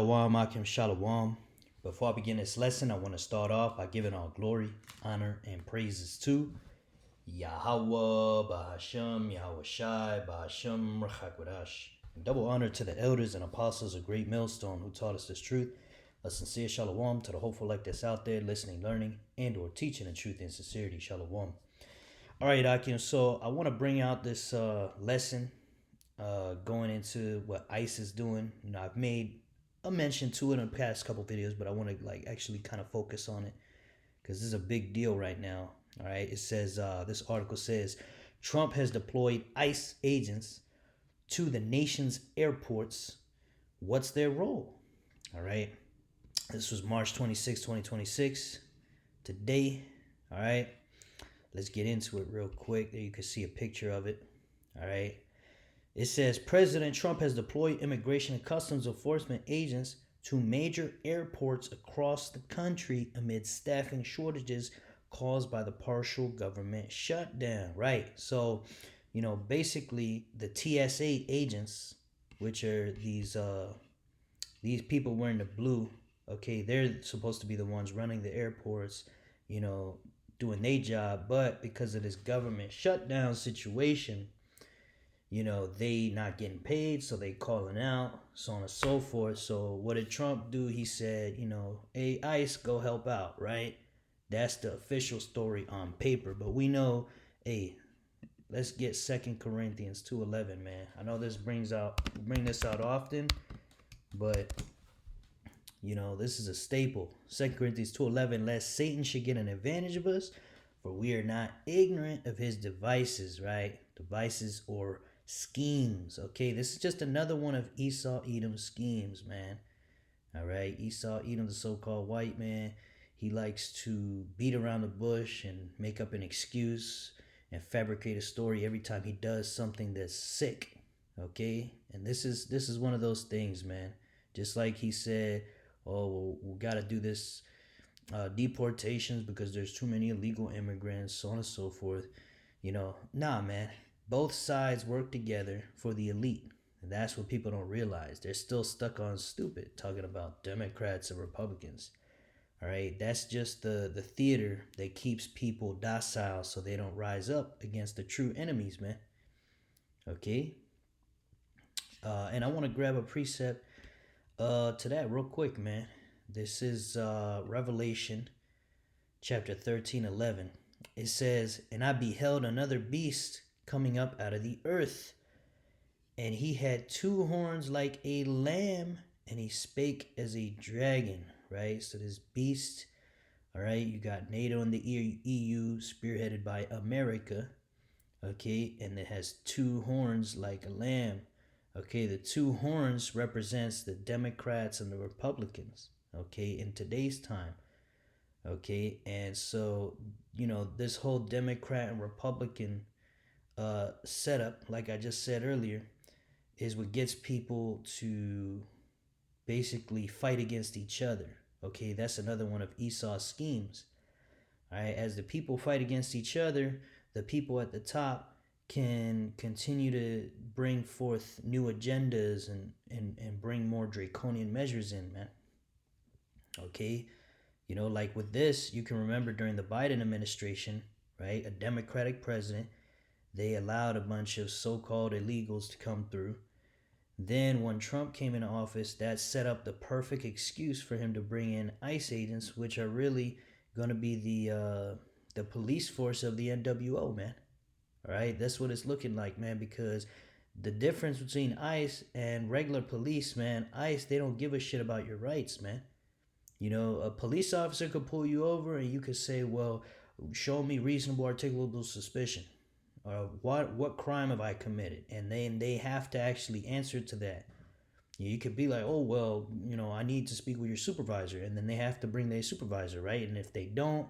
Shalom, Akim Shalom. Before I begin this lesson, I want to start off by giving all glory, honor, and praises to Yahweh, Bahasham, Yahweh Shai, Bahasham, Rachakwadash. Double honor to the elders and apostles of Great Millstone who taught us this truth. A sincere shalom to the hopeful like this out there, listening, learning, and or teaching the truth in sincerity. Shalom. All right, Akim, so I want to bring out this lesson going into what ICE is doing. I've made a mention to it in the past couple videos, but I want to actually kind of focus on it because this is a big deal right now. All right, it says this article says Trump has deployed ICE agents to the nation's airports. What's their role? All right, this was March 26, 2026. Today, all right, let's get into it real quick. There you can see a picture of it. All right. It says President Trump has deployed Immigration and Customs Enforcement agents to major airports across the country amid staffing shortages caused by the partial government shutdown. Right. So, basically the TSA agents, which are these people wearing the blue, okay, they're supposed to be the ones running the airports, doing their job, but because of this government shutdown situation, they not getting paid, so they calling out, so on and so forth. So what did Trump do? He said, hey, ICE, go help out, right? That's the official story on paper. But we know, hey, let's get 2 Corinthians 2:11, man. I know this bring this out often, but this is a staple. 2 Corinthians 2:11, lest Satan should get an advantage of us, for we are not ignorant of his devices, right? Devices or schemes. Okay, this is just another one of Esau Edom's schemes, man. All right, Esau Edom, the so-called white man, he likes to beat around the bush and make up an excuse and fabricate a story every time he does something that's sick. Okay, and this is one of those things, man. Just like he said, oh, well, we got to do this deportations because there's too many illegal immigrants, so on and so forth. Nah, man. Both sides work together for the elite. And that's what people don't realize. They're still stuck on stupid, talking about Democrats and Republicans. All right, that's just the theater that keeps people docile so they don't rise up against the true enemies, man. Okay? And I want to grab a precept to that real quick, man. This is Revelation chapter 13:11. It says, and I beheld another beast coming up out of the earth, and he had two horns like a lamb, and he spake as a dragon. Right, so this beast, all right, you got NATO and the EU spearheaded by America, okay, and it has two horns like a lamb. Okay, the two horns represents the Democrats and the Republicans, okay, in today's time. Okay, and so this whole Democrat and Republican setup, like I just said earlier, is what gets people to basically fight against each other. Okay, that's another one of Esau's schemes. All right, as the people fight against each other, the people at the top can continue to bring forth new agendas and bring more draconian measures in, man. Okay, like with this, you can remember during the Biden administration, right, a Democratic president, they allowed a bunch of so-called illegals to come through. Then when Trump came into office, that set up the perfect excuse for him to bring in ICE agents, which are really going to be the police force of the NWO, man. All right, that's what it's looking like, man, because the difference between ICE and regular police, man, ICE, they don't give a shit about your rights, man. A police officer could pull you over and you could say, well, show me reasonable articulable suspicion. Or what crime have I committed? And then they have to actually answer to that. You could be like, oh, well, I need to speak with your supervisor. And then they have to bring their supervisor, right? And if they don't,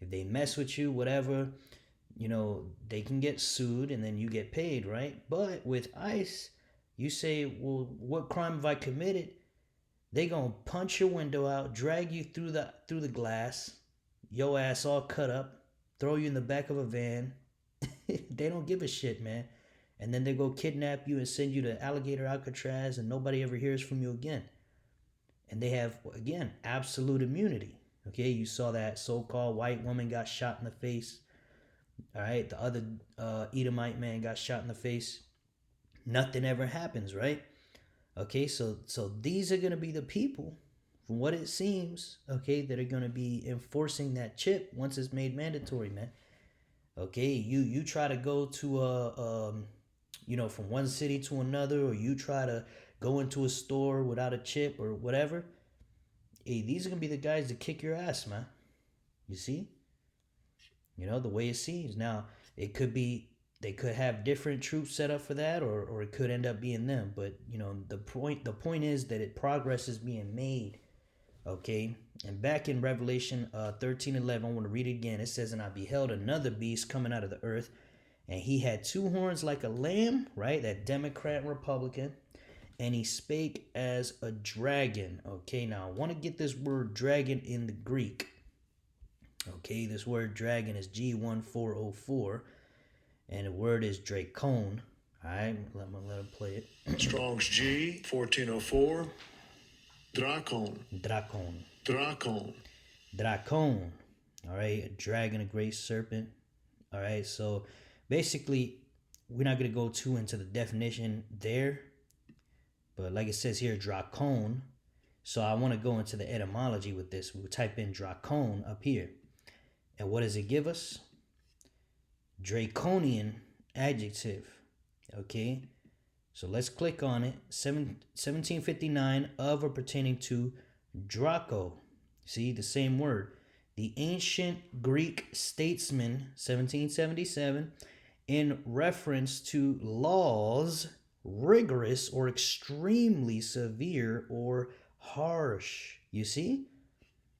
if they mess with you, whatever, they can get sued and then you get paid, right? But with ICE, you say, well, what crime have I committed? They gonna punch your window out, drag you through the glass, your ass all cut up, throw you in the back of a van. They don't give a shit, man. And then they go kidnap you and send you to Alligator Alcatraz, and nobody ever hears from you again. and they have, again, absolute immunity. Okay, you saw that so-called white woman got shot in the face. All right, the other Edomite man got shot in the face. Nothing ever happens, right? Okay, so these are gonna be the people, from what it seems, okay, that are gonna be enforcing that chip once it's made mandatory, man. Okay, you try to go to from one city to another, or you try to go into a store without a chip or whatever. Hey, these are gonna be the guys that kick your ass, man. You see? The way it seems. Now, it could be they could have different troops set up for that, or it could end up being them. But the point is that progress is being made. Okay, and back in Revelation 13:11, I want to read it again. It says, "And I beheld another beast coming out of the earth, and he had two horns like a lamb," right? That Democrat and Republican. "And he spake as a dragon." Okay, now I want to get this word dragon in the Greek. Okay, this word dragon is G1404, and the word is dracon. All right, let him play it. Strong's G 1404. Dracon. All right, a dragon, a great serpent. All right, so basically, we're not going to go too into the definition there, but like it says here, dracon. So I want to go into the etymology with this. We'll type in dracon up here. And what does it give us? Draconian adjective. Okay, so let's click on it. 1759, of or pertaining to Draco. See, the same word. The ancient Greek statesman, 1777, in reference to laws rigorous or extremely severe or harsh. You see?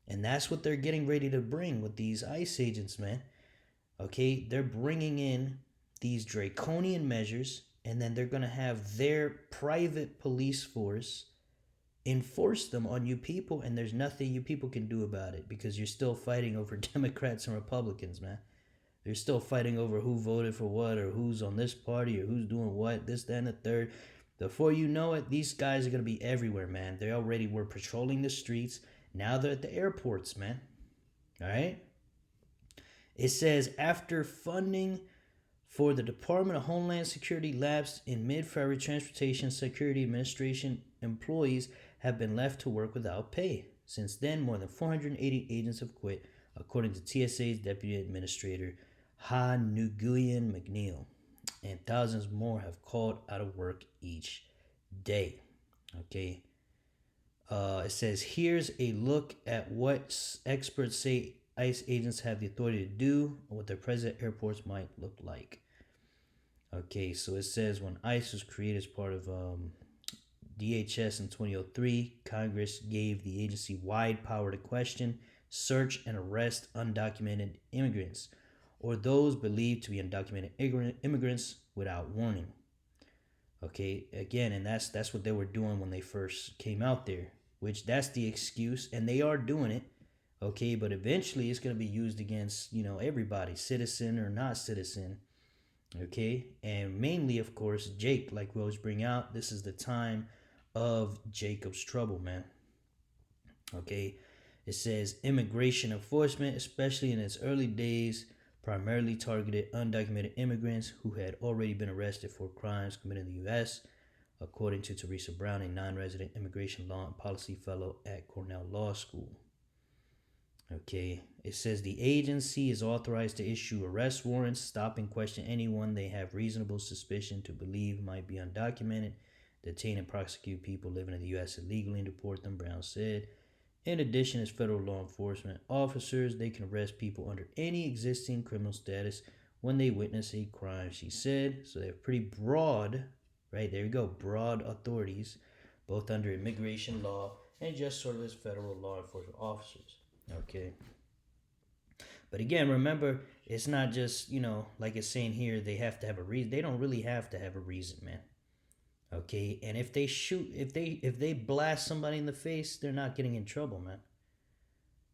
And that's what they're getting ready to bring with these ICE agents, man. Okay, they're bringing in these draconian measures, and then they're going to have their private police force enforce them on you people, and there's nothing you people can do about it because you're still fighting over Democrats and Republicans, man. They're still fighting over who voted for what, or who's on this party, or who's doing what, this, that, and the third. Before you know it, these guys are going to be everywhere, man. They already were patrolling the streets. Now they're at the airports, man. All right? It says, after funding for the Department of Homeland Security lapsed in mid-February, Transportation Security Administration employees have been left to work without pay. Since then, more than 480 agents have quit, according to TSA's Deputy Administrator, Ha Nguyen McNeil. And thousands more have called out of work each day. Okay. It says, here's a look at what experts say ICE agents have the authority to do, or what their present airports might look like. Okay, so it says when ICE was created as part of DHS in 2003, Congress gave the agency wide power to question, search, and arrest undocumented immigrants, or those believed to be undocumented immigrants without warning. Okay, again, and that's what they were doing when they first came out there, which that's the excuse, and they are doing it. Okay, but eventually it's going to be used against, everybody, citizen or not citizen. Okay, and mainly, of course, Jake, like we always bring out, this is the time of Jacob's trouble, man. Okay, it says immigration enforcement, especially in its early days, primarily targeted undocumented immigrants who had already been arrested for crimes committed in the U.S., according to Teresa Brown, a non-resident immigration law and policy fellow at Cornell Law School. Okay, it says the agency is authorized to issue arrest warrants, stop and question anyone they have reasonable suspicion to believe might be undocumented, detain and prosecute people living in the U.S. illegally and deport them, Brown said. In addition, as federal law enforcement officers, they can arrest people under any existing criminal status when they witness a crime, she said. So they're pretty broad, right? There you go, broad authorities, both under immigration law and just sort of as federal law enforcement officers. Okay. But again, remember, it's not just, like it's saying here, they have to have a reason. They don't really have to have a reason, man. Okay, and if they blast somebody in the face, they're not getting in trouble, man.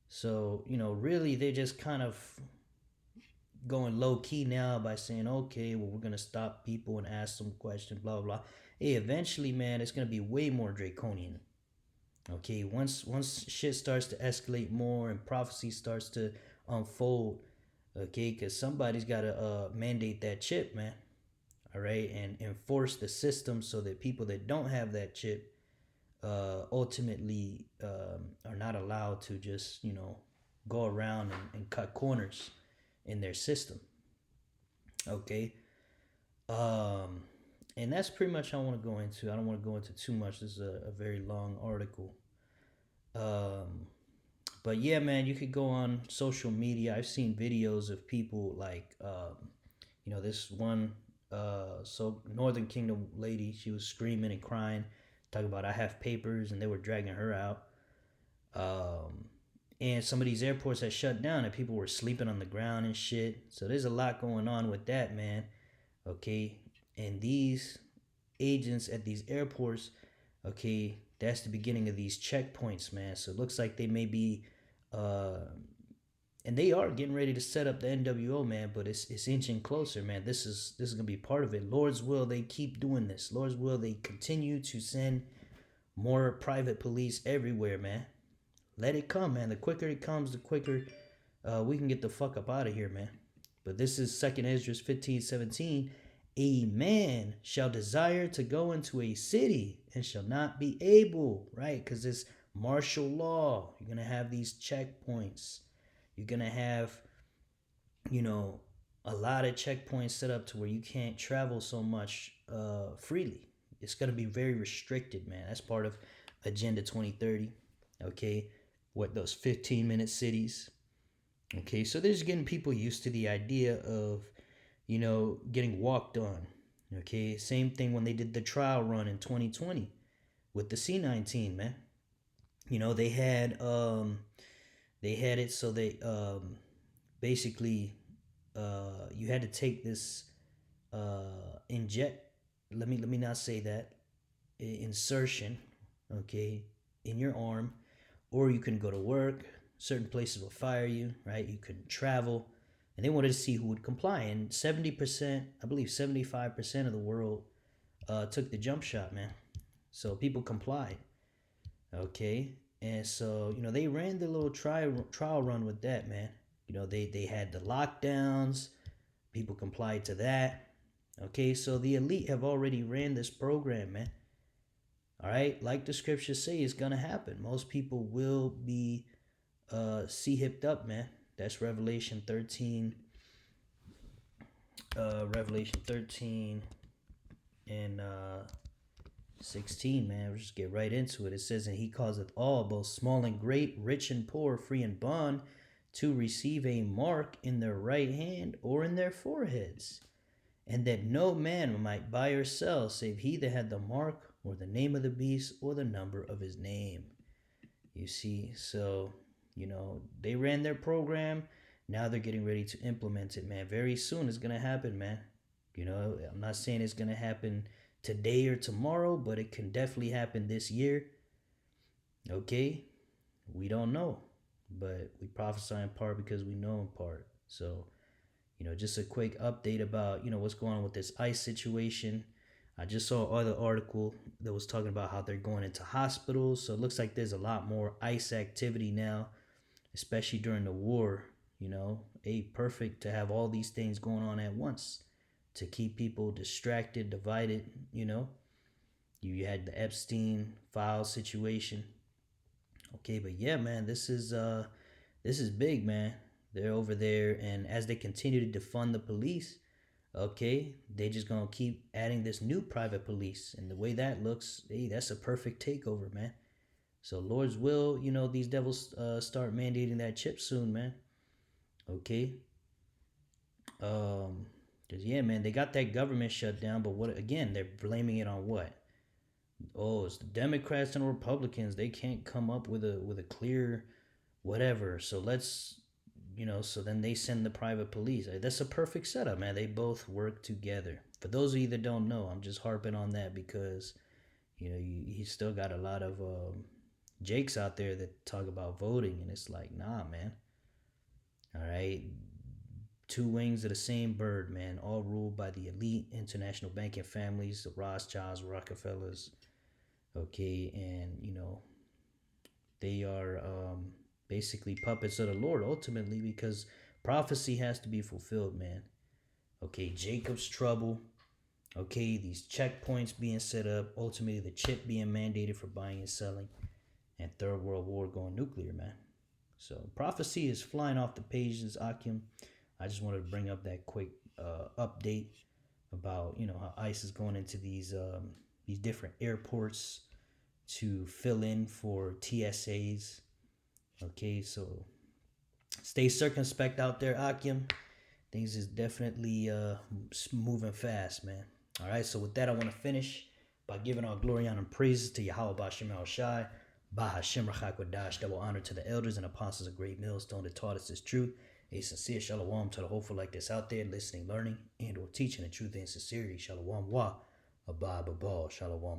So, really they're just kind of going low key now by saying, okay, well, we're gonna stop people and ask them questions, blah blah blah. Hey, eventually, man, it's gonna be way more draconian. Okay, once shit starts to escalate more and prophecy starts to unfold, okay, because somebody's got to mandate that chip, man. All right, and enforce the system so that people that don't have that chip ultimately are not allowed to just go around and cut corners in their system. Okay, um, and that's pretty much all I want to go into. I don't want to go into too much. This is a very long article. Um, but yeah, man, you could go on social media. I've seen videos of people like, this one, so Northern Kingdom lady. She was screaming and crying, talking about I have papers, and they were dragging her out. Um, and some of these airports had shut down, and people were sleeping on the ground and shit. So there's a lot going on with that, man. Okay, and these agents at these airports, okay, that's the beginning of these checkpoints, man. So it looks like they may be, uh, and they are getting ready to set up the NWO, man. But it's inching closer, man. This is gonna be part of it. Lord's will, they keep doing this. Lord's will, they continue to send more private police everywhere, man. Let it come, man. The quicker it comes, the quicker we can get the fuck up out of here, man. But this is 2nd Ezra 15:17. A man shall desire to go into a city and shall not be able, right? Because it's martial law. You're going to have these checkpoints. You're going to have, a lot of checkpoints set up to where you can't travel so much freely. It's going to be very restricted, man. That's part of Agenda 2030. Okay. What, those 15-minute cities? Okay, so they're just getting people used to the idea of, getting walked on. Okay, same thing when they did the trial run in 2020 with the C-19, man. They had it so they basically you had to take this inject. Let me not say that insertion, okay, in your arm, or you can go to work. Certain places will fire you, right? You couldn't travel. And they wanted to see who would comply. And 70%, I believe 75% of the world took the jump shot, man. So people complied. Okay. And so, they ran the little trial run with that, man. They had the lockdowns. People complied to that. Okay. So the elite have already ran this program, man. All right. Like the scriptures say, it's going to happen. Most people will be hipped up, man. That's Revelation 13. Revelation 13 and 16, man. We'll just get right into it. It says, and he causeth all, both small and great, rich and poor, free and bond, to receive a mark in their right hand or in their foreheads, and that no man might buy or sell, save he that had the mark, or the name of the beast, or the number of his name. You see, so they ran their program. Now they're getting ready to implement it, man. Very soon it's going to happen, man. I'm not saying it's going to happen today or tomorrow, but it can definitely happen this year. Okay? We don't know, but we prophesy in part because we know in part. So, just a quick update about, what's going on with this ICE situation. I just saw another article that was talking about how they're going into hospitals. So it looks like there's a lot more ICE activity now, especially during the war. Perfect to have all these things going on at once to keep people distracted, divided. You had the Epstein file situation. Okay, but yeah, man, this is big, man. They're over there, and as they continue to defund the police, okay, they just gonna keep adding this new private police, and the way that looks, hey, that's a perfect takeover, man. So Lord's will, these devils start mandating that chip soon, man. Okay. Cause yeah, man, they got that government shut down, but what again? They're blaming it on what? Oh, it's the Democrats and Republicans. They can't come up with a clear whatever. So let's, so then they send the private police. That's a perfect setup, man. They both work together. For those of you that don't know, I'm just harping on that because, you still got a lot of Jakes out there that talk about voting, and it's like, nah, man. All right. Two wings of the same bird, man, all ruled by the elite international banking families, the Rothschilds, Rockefellers. Okay, and They are basically puppets of the Lord ultimately, because prophecy has to be fulfilled, man. Okay, Jacob's trouble. Okay, these checkpoints being set up. Ultimately, the chip being mandated for buying and selling. And Third World War going nuclear, man. So prophecy is flying off the pages, Akim. I just wanted to bring up that quick update about how ICE is going into these different airports to fill in for TSAs. Okay, so stay circumspect out there, Akim. Things is definitely moving fast, man. All right, so with that, I want to finish by giving all glory, honor, and praises to Yahweh Bashim El Shai, Bahashim Rachakwadash, double honor to the elders and apostles of Great Millstone that taught us this truth. A sincere shalom to the hopeful like this out there, listening, learning, and or teaching the truth and sincerity. Shalom wa, abba, shalom.